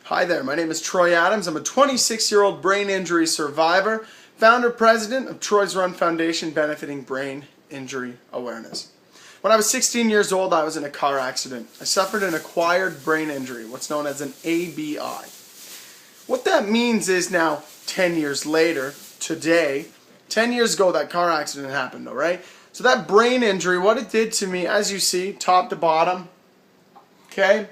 Hi there, my name is Troy Adams. I'm a 26-year-old brain injury survivor, founder president of Troy's Run Foundation benefiting brain injury awareness. When I was 16 years old, I was in a car accident. I suffered an acquired brain injury, what's known as an ABI. What that means is now, 10 years later, today, 10 years ago that car accident happened, all right? So that brain injury, what it did to me, as you see, top to bottom, okay?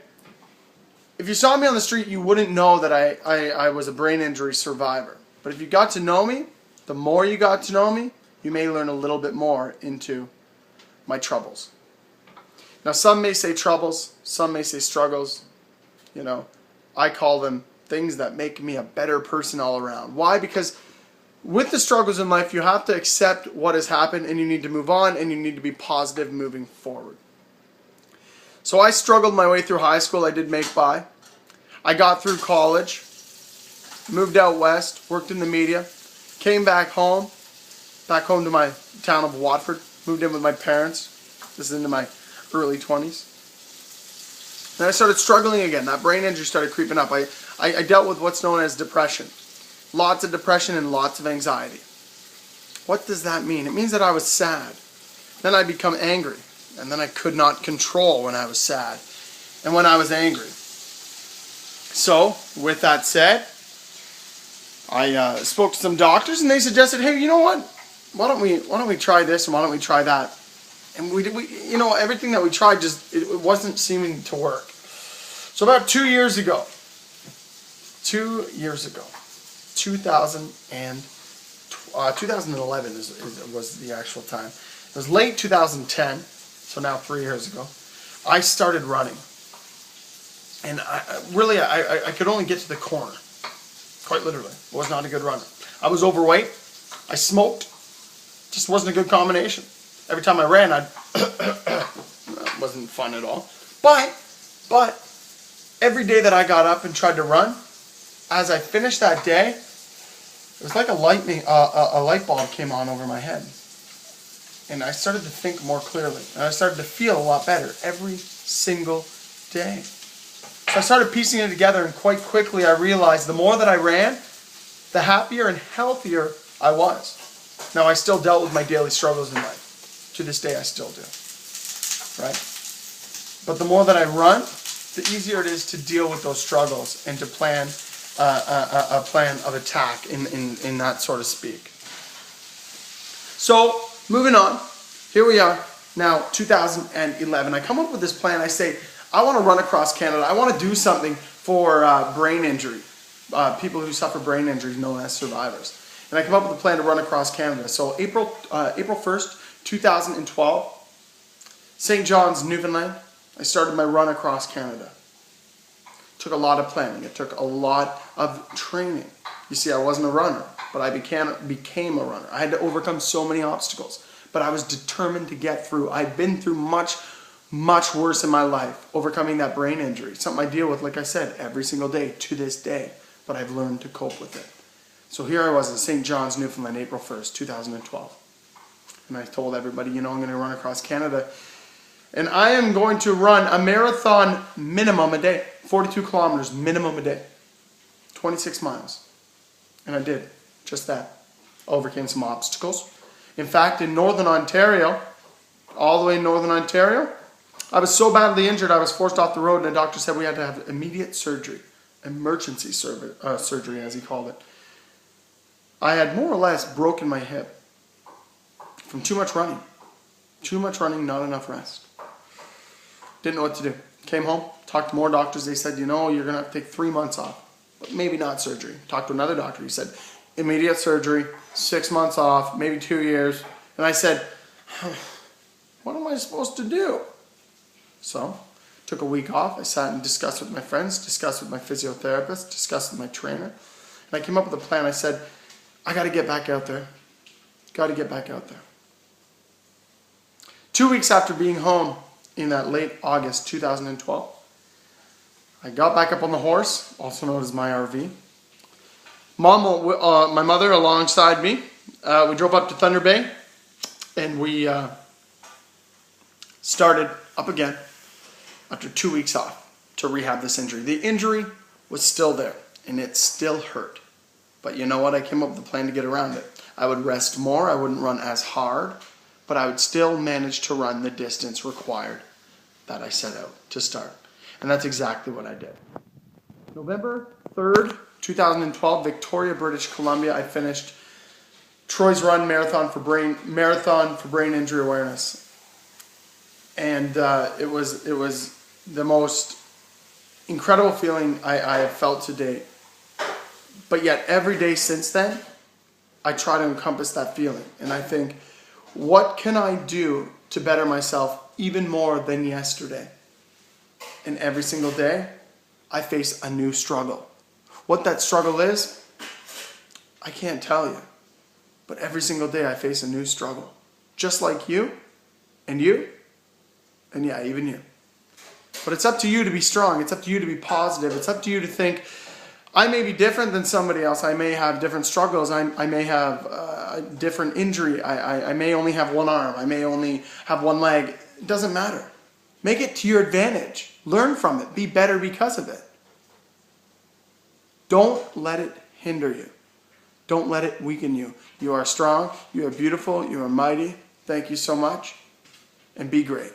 If you saw me on the street, you wouldn't know that I was a brain injury survivor. But if you got to know me, the more you got to know me, you may learn a little bit more into my troubles. Now, some may say troubles, some may say struggles. You know, I call them things that make me a better person all around. Why? Because with the struggles in life, you have to accept what has happened and you need to move on and you need to be positive moving forward. So I struggled my way through high school. I did make by. I got through college, moved out west, worked in the media, came back home to my town of Watford, moved in with my parents. This is into my early 20s. Then I started struggling again. That brain injury started creeping up. I dealt with what's known as depression. Lots of depression and lots of anxiety. What does that mean? It means that I was sad. Then I become angry. And then I could not control when I was sad and when I was angry. So, with that said, I spoke to some doctors and they suggested, hey, you know what? Why don't we try this and why don't we try that? And we you know, everything that we tried just it wasn't seeming to work. So about 2 years ago, 2011 was the actual time. It was late 2010. So now 3 years ago, I started running. And I could only get to the corner. Quite literally. I was not a good runner. I was overweight. I smoked. Just wasn't a good combination. Every time I ran, that wasn't fun at all. But every day that I got up and tried to run, as I finished that day, it was like a light bulb came on over my head. And I started to think more clearly. And I started to feel a lot better every single day. So I started piecing it together, and quite quickly I realized the more that I ran, the happier and healthier I was. Now, I still dealt with my daily struggles in life. To this day, I still do. Right? But the more that I run, the easier it is to deal with those struggles and to plan a plan of attack in that sort of speak. So, moving on, here we are, now 2011. I come up with this plan. I say, I want to run across Canada. I want to do something for brain injury, people who suffer brain injuries known as survivors. And I come up with a plan to run across Canada. So April 1st, 2012, St. John's, Newfoundland, I started my run across Canada. It took a lot of planning. It took a lot of training. You see, I wasn't a runner, but I became a runner. I had to overcome so many obstacles, but I was determined to get through. I'd been through much worse in my life, overcoming that brain injury. Something I deal with, like I said, every single day to this day, but I've learned to cope with it. So here I was in St. John's, Newfoundland, April 1st, 2012. And I told everybody, you know, I'm going to run across Canada. And I am going to run a marathon minimum a day, 42 kilometers minimum a day, 26 miles. And I did just that. Overcame some obstacles. In fact, in Northern Ontario, all the way in Northern Ontario, I was so badly injured I was forced off the road, and the doctor said we had to have immediate surgery, emergency surgery as he called it. I had more or less broken my hip from too much running. Too much running, not enough rest. Didn't know what to do. Came home, talked to more doctors. They said, you know, you're going to have to take 3 months off, but maybe not surgery. Talked to another doctor. He said, immediate surgery, 6 months off, maybe 2 years. And I said, what am I supposed to do? So, took a week off. I sat and discussed with my friends, discussed with my physiotherapist, discussed with my trainer. And I came up with a plan. I said, I got to get back out there. Got to get back out there. 2 weeks after being home in that late August 2012, I got back up on the horse, also known as my RV. My mother alongside me. We drove up to Thunder Bay, and we started up again after 2 weeks off to rehab this injury. The injury was still there, and it still hurt. But you know what? I came up with a plan to get around it. I would rest more, I wouldn't run as hard, but I would still manage to run the distance required that I set out to start. And that's exactly what I did. November 3rd, 2012, Victoria, British Columbia, I finished Troy's Run Marathon for Brain Injury Awareness. And it was the most incredible feeling I have felt to date. But yet every day since then, I try to encompass that feeling. And I think, what can I do to better myself even more than yesterday? And every single day, I face a new struggle. What that struggle is, I can't tell you. But every single day I face a new struggle. Just like you, and yeah, even you. But it's up to you to be strong. It's up to you to be positive. It's up to you to think, I may be different than somebody else. I may have different struggles. I may have a different injury. I may only have one arm. I may only have one leg. It doesn't matter. Make it to your advantage. Learn from it. Be better because of it. Don't let it hinder you. Don't let it weaken you. You are strong. You are beautiful. You are mighty. Thank you so much. And be great.